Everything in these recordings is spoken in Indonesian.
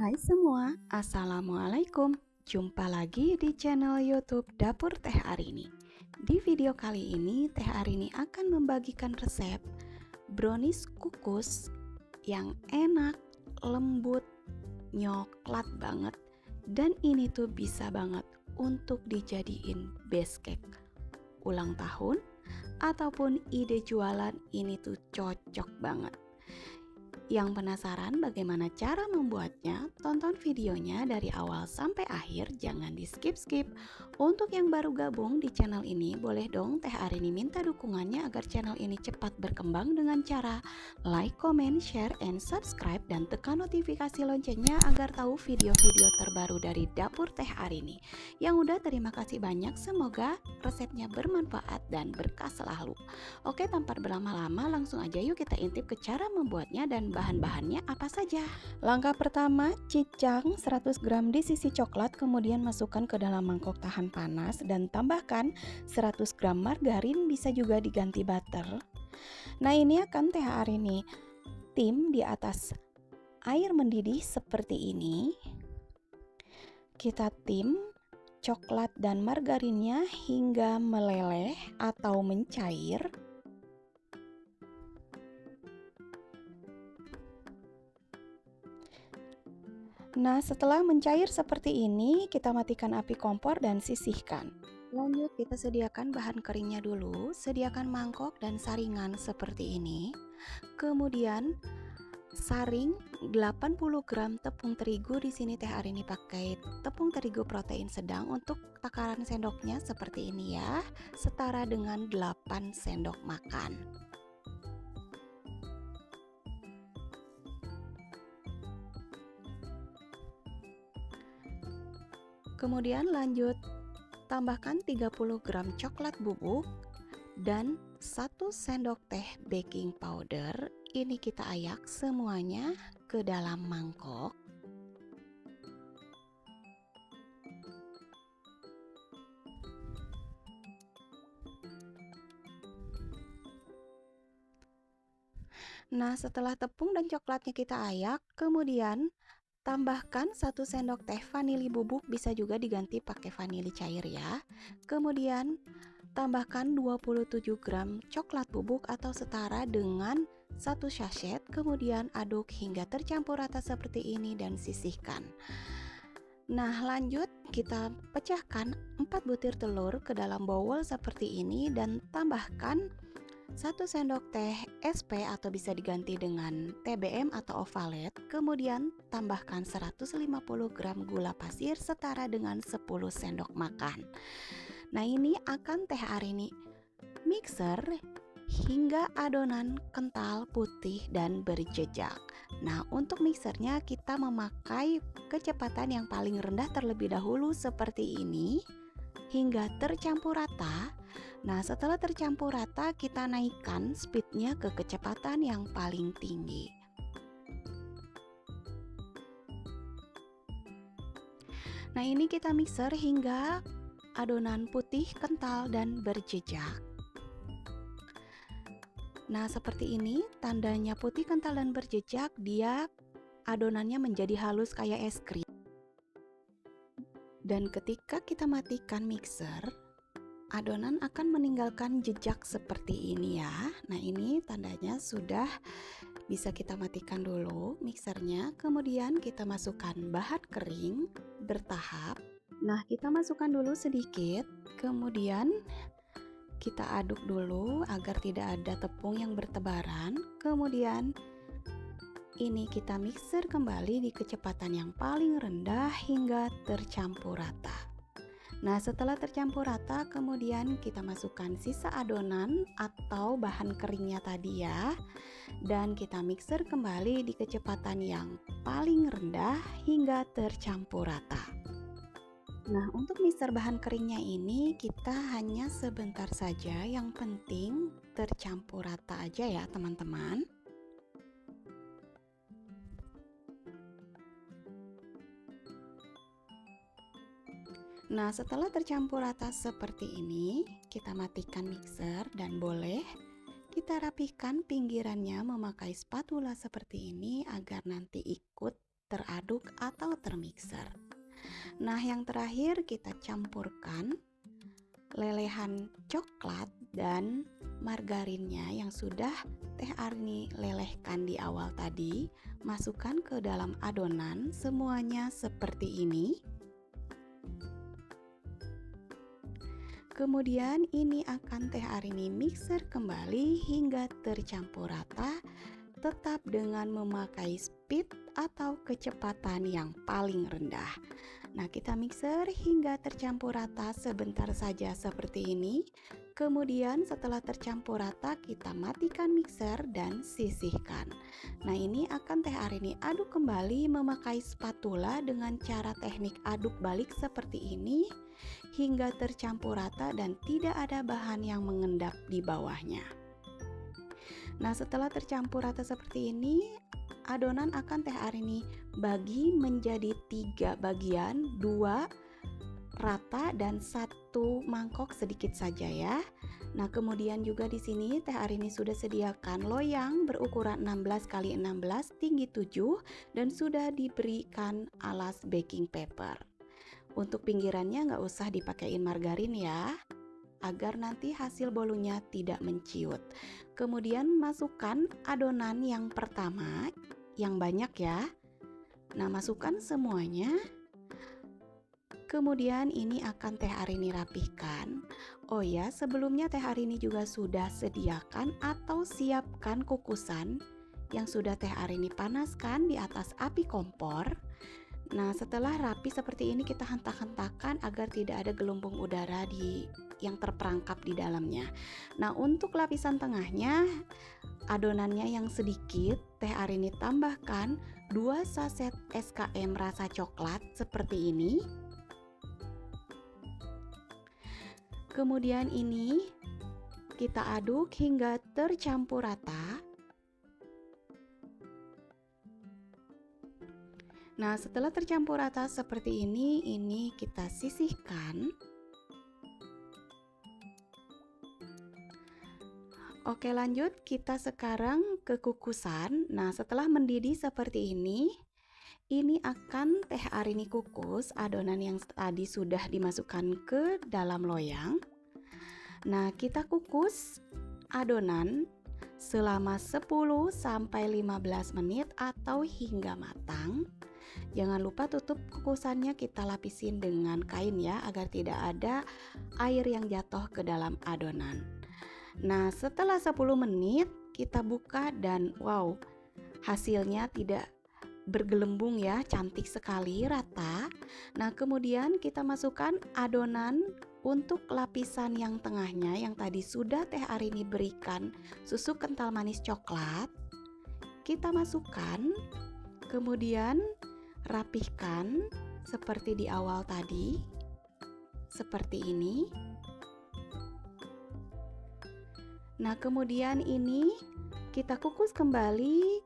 Hai semua, Assalamualaikum. Jumpa lagi di channel YouTube Dapur Teh Arini. Di video kali ini, Teh Arini akan membagikan resep brownies kukus yang enak, lembut, nyoklat banget. Dan ini tuh bisa banget untuk dijadiin base cake ulang tahun ataupun ide jualan, ini tuh cocok banget. Yang penasaran bagaimana cara membuatnya? Tonton videonya dari awal sampai akhir, jangan di skip-skip. Untuk yang baru gabung di channel ini, boleh dong Teh Arini minta dukungannya agar channel ini cepat berkembang dengan cara like, comment, share, and subscribe, dan tekan notifikasi loncengnya agar tahu video-video terbaru dari Dapur Teh Arini. Yang udah, terima kasih banyak, semoga resepnya bermanfaat dan berkah selalu. Oke, tanpa berlama-lama langsung aja yuk kita intip ke cara membuatnya dan bahan-bahannya apa saja. Langkah pertama, cicang 100 gram di sisi coklat, kemudian masukkan ke dalam mangkok tahan panas dan tambahkan 100 gram margarin, bisa juga diganti butter. Nah, ini akan Teh Arini tim di atas air mendidih seperti ini. Kita tim coklat dan margarinnya hingga meleleh atau mencair. Nah, setelah mencair seperti ini, kita matikan api kompor dan sisihkan. Lanjut, kita sediakan bahan keringnya dulu. Sediakan mangkok dan saringan seperti ini. Kemudian saring 80 gram tepung terigu. Di sini Teh Arini pakai tepung terigu protein sedang. Untuk takaran sendoknya seperti ini ya, setara dengan 8 sendok makan. Kemudian lanjut, tambahkan 30 gram coklat bubuk dan 1 sendok teh baking powder. Ini kita ayak semuanya ke dalam mangkok. Nah, setelah tepung dan coklatnya kita ayak, kemudian tambahkan 1 sendok teh vanili bubuk, bisa juga diganti pakai vanili cair ya. Kemudian tambahkan 27 gram coklat bubuk atau setara dengan 1 sachet. Kemudian aduk hingga tercampur rata seperti ini dan sisihkan. Nah, lanjut kita pecahkan 4 butir telur ke dalam bowl seperti ini dan tambahkan 1 sendok teh SP atau bisa diganti dengan TBM atau ovalet. Kemudian tambahkan 150 gram gula pasir setara dengan 10 sendok makan. Nah, ini akan Teh Arini mixer hingga adonan kental, putih, dan berjejak. Nah, untuk mixernya kita memakai kecepatan yang paling rendah terlebih dahulu seperti ini hingga tercampur rata. Nah, setelah tercampur rata, kita naikkan speednya ke kecepatan yang paling tinggi. Nah, ini kita mixer hingga adonan putih, kental, dan berjejak. Nah, seperti ini tandanya putih, kental, dan berjejak, dia adonannya menjadi halus kayak es krim. Dan ketika kita matikan mixer, adonan akan meninggalkan jejak seperti ini ya. Nah, ini tandanya sudah bisa kita matikan dulu mixernya. Kemudian kita masukkan bahan kering bertahap. Nah, kita masukkan dulu sedikit. Kemudian kita aduk dulu agar tidak ada tepung yang bertebaran. Kemudian ini kita mixer kembali di kecepatan yang paling rendah hingga tercampur rata. Nah, setelah tercampur rata, kemudian kita masukkan sisa adonan atau bahan keringnya tadi ya. Dan kita mixer kembali di kecepatan yang paling rendah hingga tercampur rata. Nah, untuk mixer bahan keringnya ini kita hanya sebentar saja, yang penting tercampur rata aja ya teman-teman. Nah, setelah tercampur rata seperti ini, kita matikan mixer dan boleh kita rapihkan pinggirannya memakai spatula seperti ini agar nanti ikut teraduk atau termixer. Nah, yang terakhir kita campurkan lelehan coklat dan margarinnya yang sudah Teh Arini lelehkan di awal tadi. Masukkan ke dalam adonan semuanya seperti ini. Kemudian ini akan Teh Arini mixer kembali hingga tercampur rata, tetap dengan memakai speed atau kecepatan yang paling rendah. Nah, kita mixer hingga tercampur rata sebentar saja seperti ini. Kemudian setelah tercampur rata, kita matikan mixer dan sisihkan. Nah, ini akan Teh Arini aduk kembali memakai spatula dengan cara teknik aduk balik seperti ini hingga tercampur rata dan tidak ada bahan yang mengendap di bawahnya. Nah, setelah tercampur rata seperti ini, adonan akan Teh Arini bagi menjadi 3 bagian, 2 rata dan 1 mangkok sedikit saja ya. Nah, kemudian juga di sini Teh Arini sudah sediakan loyang berukuran 16 x 16 tinggi 7 dan sudah diberikan alas baking paper. Untuk pinggirannya nggak usah dipakein margarin ya, agar nanti hasil bolunya tidak menciut. Kemudian masukkan adonan yang pertama, yang banyak ya. Nah, masukkan semuanya. Kemudian ini akan Teh Arini rapihkan. Oh ya, sebelumnya Teh Arini juga sudah sediakan atau siapkan kukusan yang sudah Teh Arini panaskan di atas api kompor. Nah, setelah rapi seperti ini kita hentak-hentakan agar tidak ada gelembung udara yang terperangkap di dalamnya. Nah, untuk lapisan tengahnya, adonannya yang sedikit Teh Arini tambahkan 2 saset SKM rasa coklat seperti ini. Kemudian ini kita aduk hingga tercampur rata. Nah, setelah tercampur rata seperti ini kita sisihkan. Oke, lanjut kita sekarang ke kukusan. Nah, setelah mendidih seperti ini akan Teh Arini kukus adonan yang tadi sudah dimasukkan ke dalam loyang. Nah, kita kukus adonan selama 10-15 menit atau hingga matang. Jangan lupa tutup kukusannya, kita lapisin dengan kain ya, agar tidak ada air yang jatuh ke dalam adonan. Nah, setelah 10 menit kita buka dan wow, hasilnya tidak bergelembung ya, cantik sekali, rata. Nah, kemudian kita masukkan adonan untuk lapisan yang tengahnya yang tadi sudah Teh Arini berikan susu kental manis coklat. Kita masukkan, kemudian rapihkan seperti di awal tadi, seperti ini. Nah, kemudian ini kita kukus kembali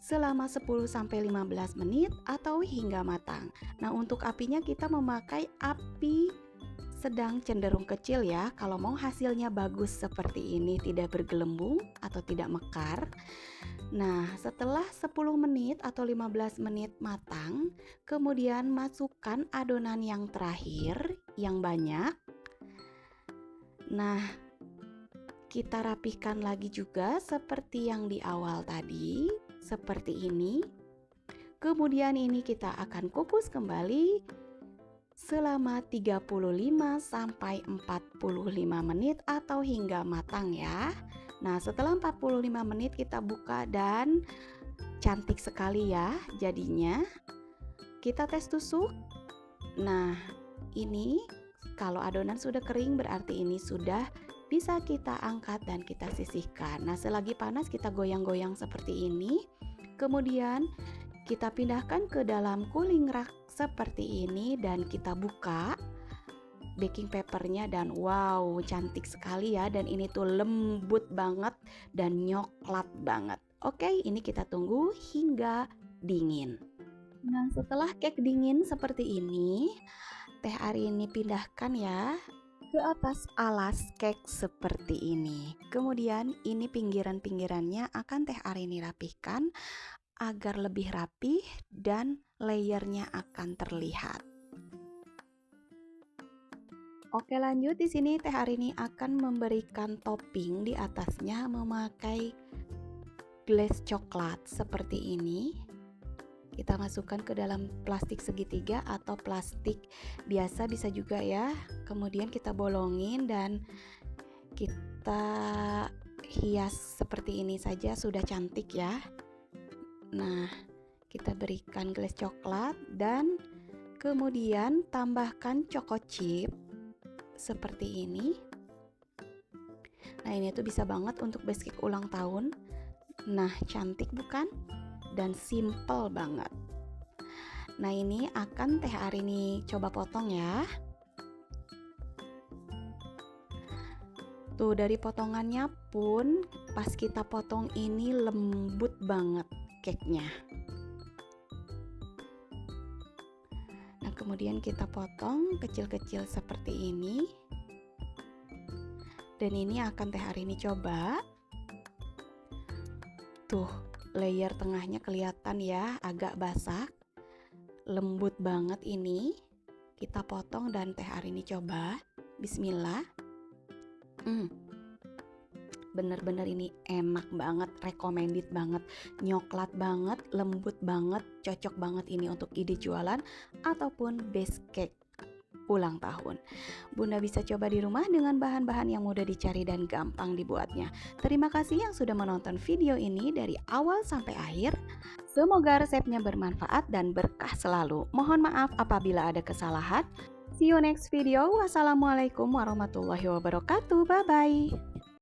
selama 10-15 menit atau hingga matang. Nah, untuk apinya kita memakai api sedang cenderung kecil ya, kalau mau hasilnya bagus seperti ini, tidak bergelembung atau tidak mekar. Nah, setelah 10 menit atau 15 menit matang, kemudian masukkan adonan yang terakhir yang banyak. Nah, kita rapihkan lagi juga seperti yang di awal tadi, seperti ini. Kemudian ini kita akan kukus kembali selama 35-45 menit atau hingga matang ya. Nah, setelah 45 menit kita buka dan cantik sekali ya jadinya. Kita tes tusuk. Nah, ini kalau adonan sudah kering berarti ini sudah bisa kita angkat dan kita sisihkan. Nah, selagi panas kita goyang-goyang seperti ini. Kemudian kita pindahkan ke dalam cooling rack seperti ini dan kita buka baking papernya dan wow, cantik sekali ya, dan ini tuh lembut banget dan nyoklat banget. Oke, ini kita tunggu hingga dingin. Nah, setelah cake dingin seperti ini, Teh Arini pindahkan ya ke atas alas cake seperti ini. Kemudian ini pinggiran-pinggirannya akan Teh Arini rapihkan agar lebih rapi dan layernya akan terlihat. Oke, lanjut. Di sini Teh Arini akan memberikan topping di atasnya memakai glaze coklat seperti ini. Kita masukkan ke dalam plastik segitiga atau plastik biasa bisa juga ya. Kemudian kita bolongin dan kita hias seperti ini saja sudah cantik ya. Nah, kita berikan glaze coklat dan kemudian tambahkan choco chip seperti ini. Nah, ini tuh bisa banget untuk basecake ulang tahun. Nah, cantik bukan? Dan simple banget. Nah, ini akan Teh Arini coba potong ya. Tuh, dari potongannya pun pas kita potong ini lembut banget cake-nya. Nah, kemudian kita potong kecil-kecil seperti ini. Dan ini akan Teh Arini coba. Tuh, layer tengahnya kelihatan ya, agak basah. Lembut banget ini. Kita potong dan Teh Arini coba. Bismillah. Bener-bener ini enak banget, recommended banget, nyoklat banget, lembut banget, cocok banget ini untuk ide jualan ataupun base cake ulang tahun. Bunda bisa coba di rumah dengan bahan-bahan yang mudah dicari dan gampang dibuatnya. Terima kasih yang sudah menonton video ini dari awal sampai akhir. Semoga resepnya bermanfaat dan berkah selalu. Mohon maaf apabila ada kesalahan. See you next video. Wassalamualaikum warahmatullahi wabarakatuh. Bye-bye.